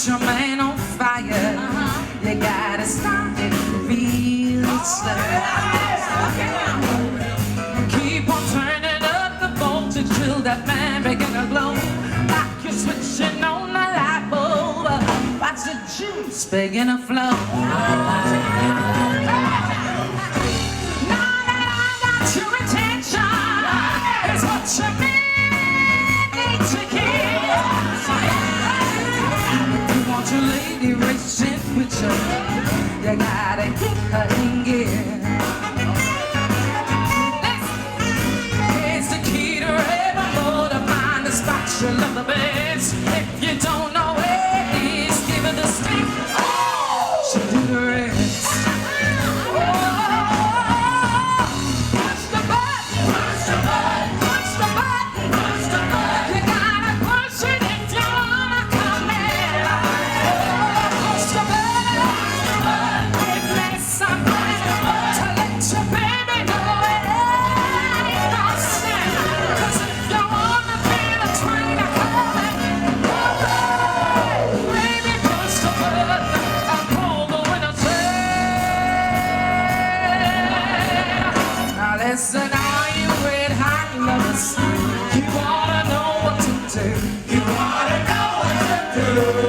your man on fire, you gotta start it real slow. Keep on turning up the voltage till that man begin to glow. Like you're switching on the light bulb. Watch the juice begin to flow. Now that I got your attention, it's what you need to give. You want your lady racing with you, you gotta keep her in gear. It's the key to every motor, find the spot you love the best. If you don't know where it is, give her the stick. She'll do the rest. Push the button, push the button, push the button, push the button. You gotta push it if you wanna come in. Push the button, give me something to let your baby know it ain't no sin. 'Cause if you wanna feel a train coming, baby, push the button and pull the window down. Now listen, all you red hot lovers, you wanna know what to do. You wanna know what to do.